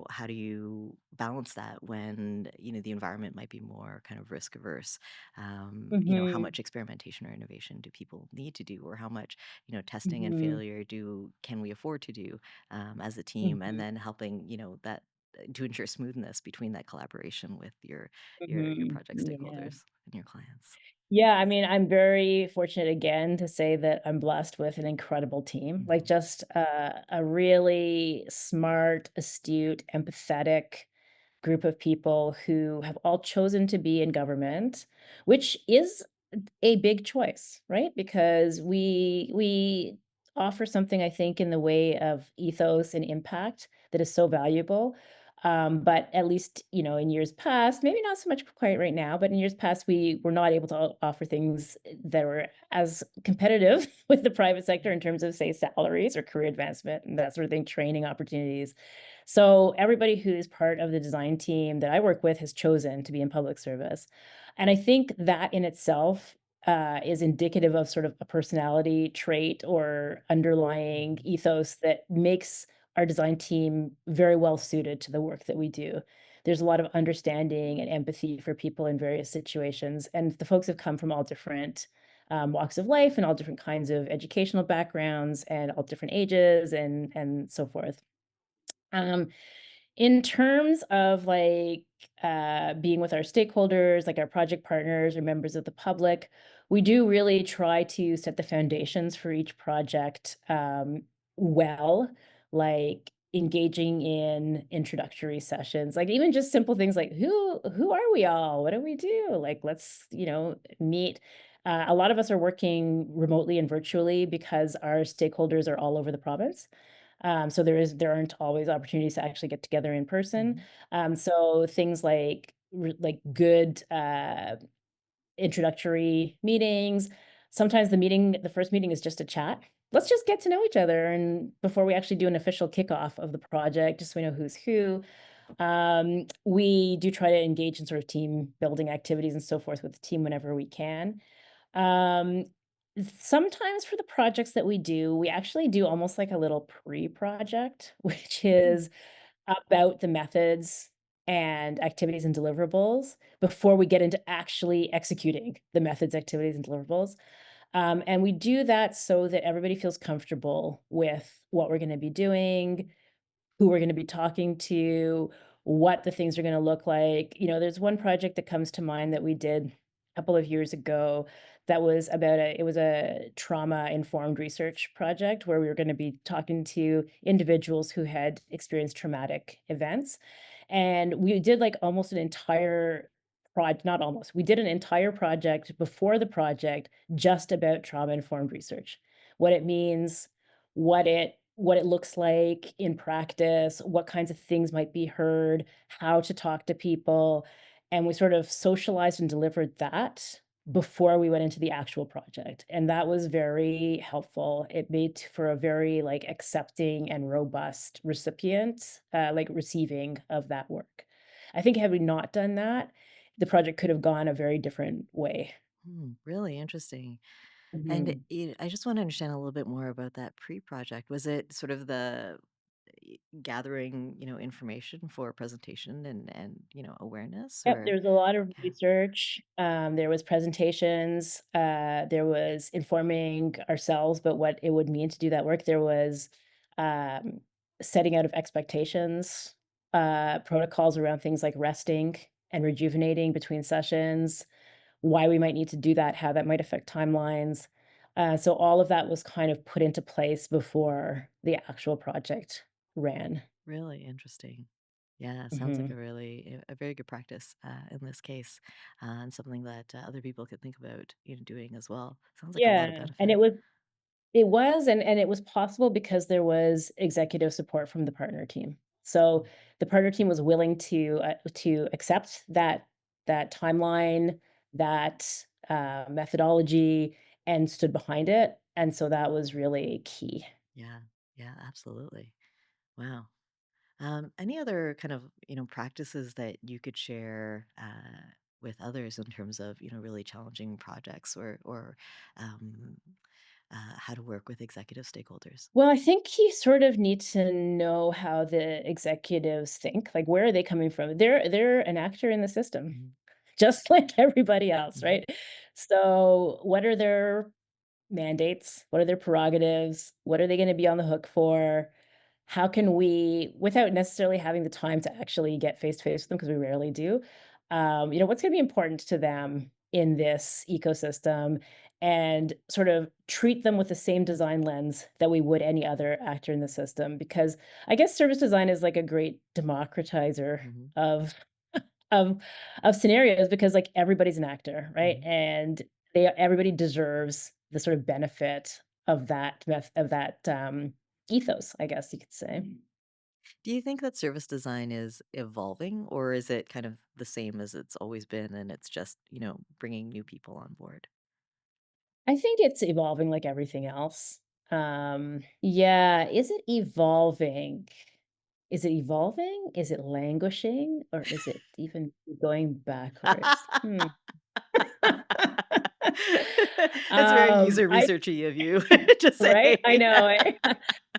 how do you balance that when the environment might be more kind of risk averse? How Mhm. much experimentation or innovation do people need to do, or how much testing and Mhm. failure can we afford to do as a team, and Mhm. then helping that to ensure smoothness between that collaboration with your Mhm. project Yeah. stakeholders and your clients. Yeah, I mean, I'm very fortunate again to say that I'm blessed with an incredible team, like Mhm. just a really smart, astute, empathetic group of people who have all chosen to be in government, which is a big choice, right? Because we offer something, I think, in the way of ethos and impact that is so valuable. But at least, in years past, maybe not so much quite right now, but in years past, we were not able to offer things that were as competitive with the private sector in terms of, say, salaries or career advancement and that sort of thing, training opportunities. So everybody who is part of the design team that I work with has chosen to be in public service. And I think that in itself is indicative of sort of a personality trait or underlying Mhm. ethos that makes our design team very well suited to the work that we do. There's a lot of understanding and empathy for people in various situations. And the folks have come from all different walks of life and all different kinds of educational backgrounds and all different ages and so forth. Um, in terms of, like, being with our stakeholders, like our project partners or members of the public, we do really try to set the foundations for each project, well, like engaging in introductory sessions, like even just simple things like, "Who are we all? What do we do?" Like, let's, meet. A lot of us are working remotely and virtually because our stakeholders are all over the province. So there aren't always opportunities to actually get together in person. Mhm. So things like good introductory meetings. Sometimes the first meeting is just a chat. Let's just get to know each other, and before we actually do an official kickoff of the project, just so we know who's who. We do try to engage in sort of team building activities and so forth with the team whenever we can. Um, Sometimes for the projects that we do, we actually do almost like a little pre-project, which Mm. is about the methods and activities and deliverables before we get into actually executing the methods, activities, and deliverables. And we do that so that everybody feels comfortable with what we're going to be doing, who we're gonna be talking to, what the things are gonna look like. There's one project that comes to mind that we did a couple of years ago that was about a trauma-informed research project where we were gonna be talking to individuals who had experienced traumatic events. And we did, like, almost an entire not almost, we did an entire project before the project just about trauma-informed research. What it means, what it looks like in practice, what kinds of things might be heard, how to talk to people, and we sort of socialized and delivered that before we went into the actual project, and that was very helpful. It made for a very, like, accepting and robust recipient, like, receiving of that work. I think had we not done that, the project could have gone a very different way. Really interesting. And Mhm. I just want to understand a little bit more about that pre-project. Was it sort of the gathering, information for presentation and awareness, Yep, or there was a lot of yeah. research, there was presentations, there was informing ourselves about what it would mean to do that work, there was, um, setting out of expectations, protocols around things like resting and rejuvenating between sessions, why we might need to do that, how that might affect timelines, so all of that was kind of put into place before the actual project ran. Really interesting. Yeah, sounds like Mhm. a very good practice in this case, and something that other people could think about, doing as well. Sounds like a lot of Yeah, and benefit. it was, and it was possible because there was executive support from the partner team. So, the partner team was willing to accept that timeline, that, methodology, and stood behind it, and so that was really key. Yeah, yeah, absolutely. Wow. Any other kind of practices that you could share with others in terms of really challenging projects, or um, how to work with executive stakeholders? Well, I think you sort of need to know how the executives think, like, where are they coming from? They're an actor in the system, Mhm, just like everybody else, mhm, right? So, what are their mandates? What are their prerogatives? What are they gonna be on the hook for? How can we, without necessarily having the time to actually get face to face with them, because we rarely do, what's gonna be important to them in this ecosystem, and sort of treat them with the same design lens that we would any other actor in the system. Because I guess service design is like a great democratizer mhm, of of of scenarios because, like, everybody's an actor, right? mhm. And everybody deserves the sort of benefit of that ethos, I guess you could say. Do you think that service design is evolving, or is it kind of the same as it's always been, and it's just bringing new people on board? I think it's evolving like everything else. Yeah, is it evolving? Is it evolving? Is it languishing? Or is it even going backwards? Hmm. It's very user I researchy of you to Right? I say. know, eh?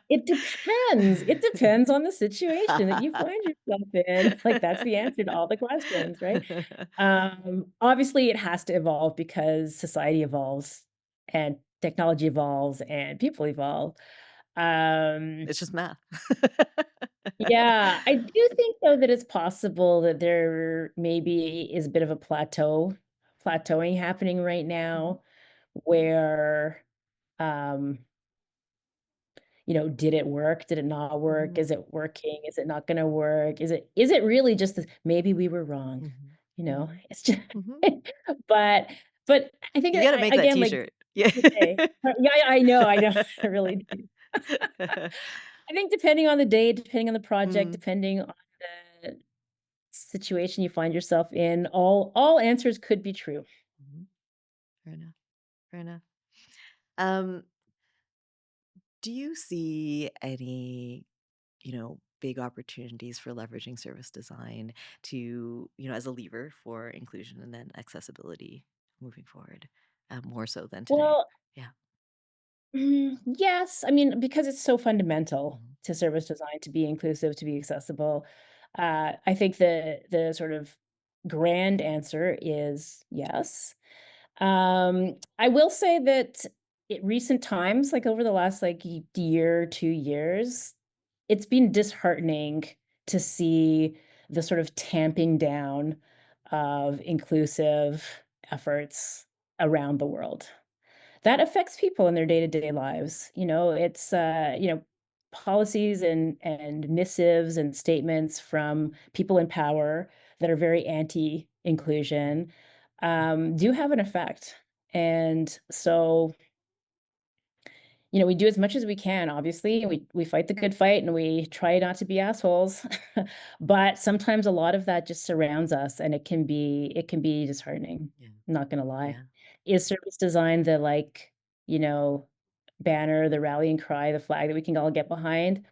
It depends on the situation that you find yourself in. Like, that's the answer to all the questions, right? Obviously, it has to evolve because society evolves, and technology evolves, and people evolve. Um, It's just math. yeah, I do think, though, that it's possible that there maybe is a bit of a plateauing happening right Mhm, now where, um did it work? Did it not work? mhm, Is it working? Is it not gonna work? Is it really just maybe we were wrong, mhm, you know? mhm, It's just mhm. but But I think You gotta make that again, like t-shirt. Yeah. the day. Yeah, I know, I really do. I think depending on the day, depending on the project, Mm, depending on the situation you find yourself in, all answers could be true. mhm. Fair enough, fair enough. Um, do you see any, big opportunities for leveraging service design to, as a lever for inclusion and then accessibility moving forward, more so than today? Well, Yeah. yes, I mean, because it's so fundamental Mhm, to service design to be inclusive, to be accessible. I think the sort of grand answer is yes. I will say that in recent times, like over the last like year, 2 years, it's been disheartening to see the sort of tamping down of inclusive efforts around the world. That affects people in their day-to-day lives. It's policies and missives and statements from people in power that are very mhm, anti-inclusion, do have an effect. And so, we do as much as we can, obviously. We fight the good fight and we try not to be assholes. But sometimes a lot of that just surrounds us and it can be disheartening, yeah, not gonna lie. yeah. Is service design the you know, banner, the rallying cry, the flag that we can all get behind?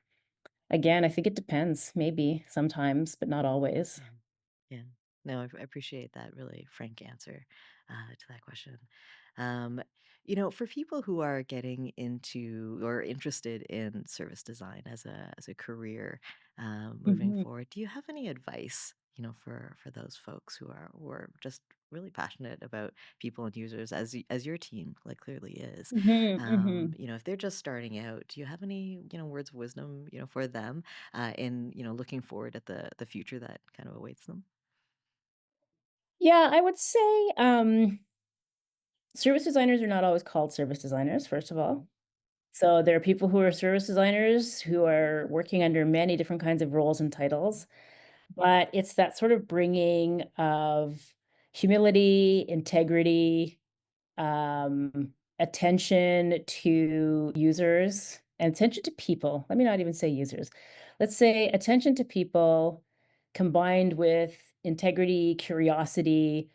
Again, I think it depends, maybe sometimes, but not always. Yeah. Yeah. No, I appreciate that really frank answer to that question. Um, for people who are getting into or interested in service design as a career moving Mhm, forward, do you have any advice? For those folks who are just really passionate about people and users as your team like clearly is. mhm, mhm. If they're just starting out, do you have any words of wisdom for them in looking forward at the future that kind of awaits them? Yeah, I would say, service designers are not always called service designers, first of Mhm, all. So there are people who are service designers who are working under many different kinds of roles and mhm, titles, but it's that sort of bringing of humility, integrity, attention to users and attention to people. Let me not even say users. Let's say attention to people combined with integrity, curiosity,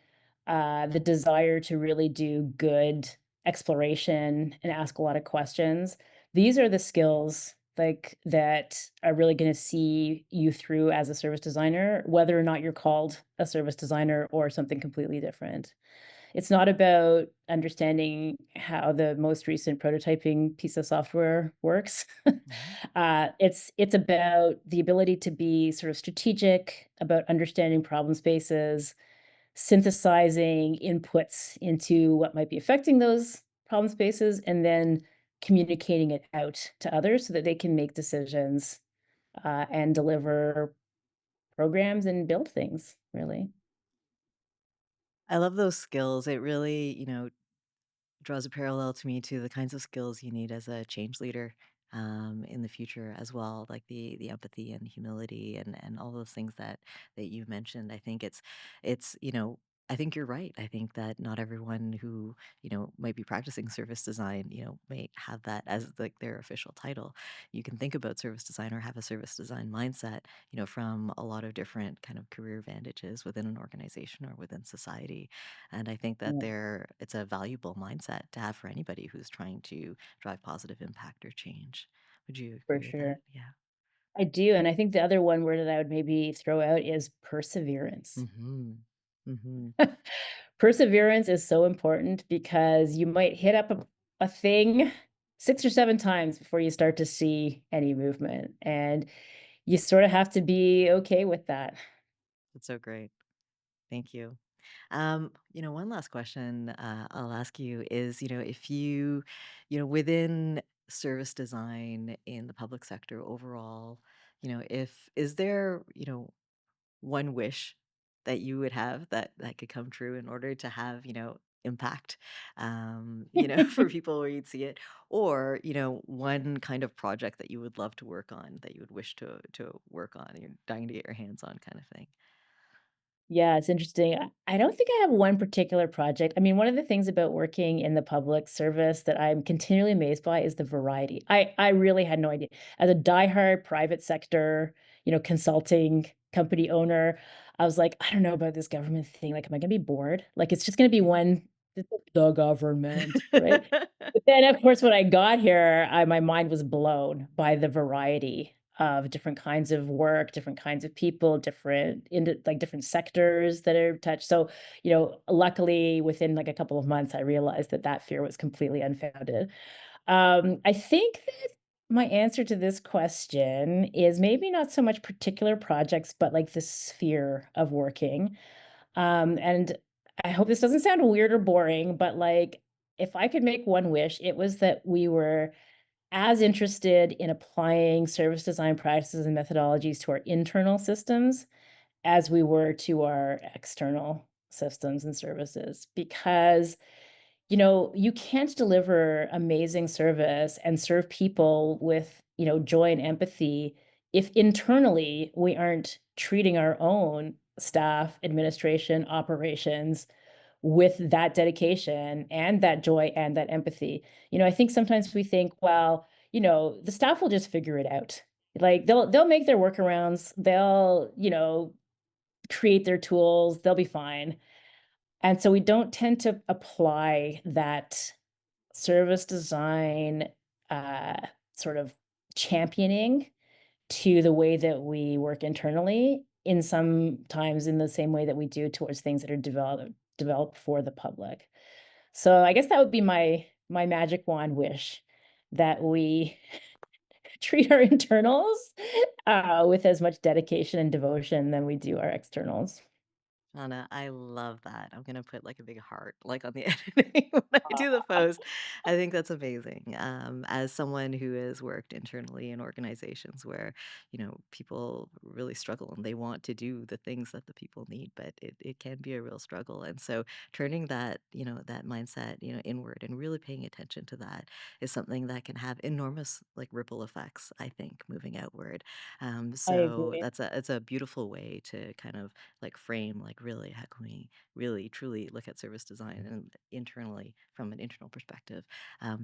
the desire to really do good exploration and ask a lot of questions. These are the skills like that are really going to see you through as a service designer, whether or not you're called a service designer or something completely different. It's not about understanding how the most recent prototyping piece of software works. mhm. It's about the ability to be sort of strategic, about understanding problem spaces, synthesizing inputs into what might be affecting those problem spaces, and then communicating it out to others so that they can make decisions, and deliver programs and build things, really. I love those skills. It really, draws a parallel to me to the kinds of skills you need as a change leader in the future as well, like the empathy and humility and all those things that you mentioned. I think it's. I think you're right. I think that not everyone who might be practicing service design may have that as like their official title. You can think about service design or have a service design mindset from a lot of different kind of career vantages within an organization or within society. And I think that Yeah, it's a valuable mindset to have for anybody who's trying to drive positive impact or change. Would you for agree with that? sure. Yeah. I do, and I think the other one word that I would maybe throw out is perseverance. Mhm. Mhm. Perseverance is so important because you might hit up a thing 6 or 7 times before you start to see any movement, and you sort of have to be okay with that. That's so great. Thank you. One last question I'll ask you is, if within service design in the public sector overall, if is there, one wish that you would have that could come true in order to have, impact, for people where you'd see it, or, one kind of project that you would love to work on that you would wish to work on, you're dying to get your hands on kind of thing. Yeah, it's interesting. I don't think I have one particular project. I mean, one of the things about working in the public service that I'm continually amazed by is the variety. I really had no idea. As a diehard private sector, consulting company owner, I was like, I don't know about this government thing. Like, am I gonna be bored? Like, it's just gonna be one the government, right? But then, of course, when I got here, my mind was blown by the variety of different kinds of work, different kinds of people, different sectors that are touched. So, luckily, within like a couple of months, I realized that that fear was completely unfounded. I think that my answer to this question is maybe not so much particular projects, but like the sphere of working. And I hope this doesn't sound weird or boring, but like if I could make one wish, it was that we were as interested in applying service design practices and methodologies to our internal systems as we were to our external systems and services. Because, you can't deliver amazing service and serve people with, joy and empathy if internally we aren't treating our own staff, administration, operations with that dedication and that joy and that empathy. I think sometimes we think, well, the staff will just figure it out. Like they'll make their workarounds, they'll, create their tools, they'll be fine. And so we don't tend to apply that service design uh sort of championing to the way that we work internally in sometimes in the same way that we do towards things that are developed for the public. So I guess that would be my magic wand wish, that we treat our internals, with as much dedication and devotion than we do our externals. Anna, I love that. I'm gonna put like a big heart like on the editing when I do the post. I think that's amazing. As someone who has worked internally in organizations where, people really struggle and they want to do the things that the people need, but it can be a real struggle. And so turning that, that mindset, inward and really paying attention to that is something that can have enormous like ripple effects, I think, moving outward. I So agree. it's a beautiful way to kind of like frame like really how can we really truly look at service design and internally from an internal perspective.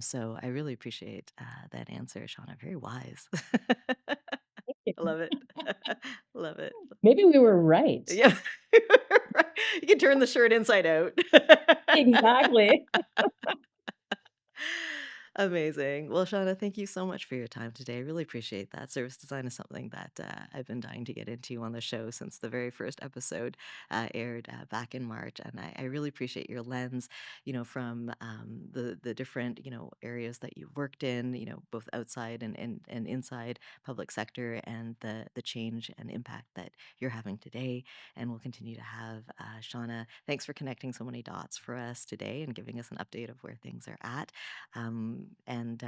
So I really appreciate that answer, Shauna. Very wise. I love it. Love it. Maybe we were right. Yeah. You can turn the shirt inside out. Exactly. Amazing. Well, Shauna, thank you so much for your time today. I really appreciate that. Service design is something that I've been dying to get into on the show since the very first episode aired back in March, and I really appreciate your lens, from the different areas that you've worked in, both outside and inside public sector, and the change and impact that you're having today, and will continue to have. Shauna, thanks for connecting so many dots for us today and giving us an update of where things are at, and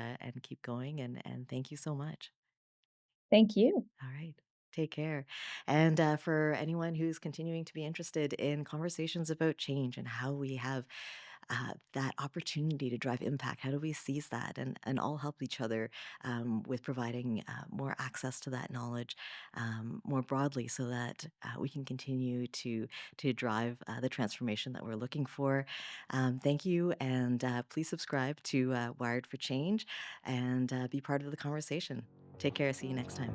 keep going. And thank you so much. Thank you. All right. Take care. And for anyone who's continuing to be interested in conversations about change and how we have that opportunity to drive impact, how do we seize that and all help each other with providing more access to that knowledge more broadly so that we can continue to drive the transformation that we're looking for. Thank you. And please subscribe to Wired for Change and be part of the conversation. Take care. See you next time.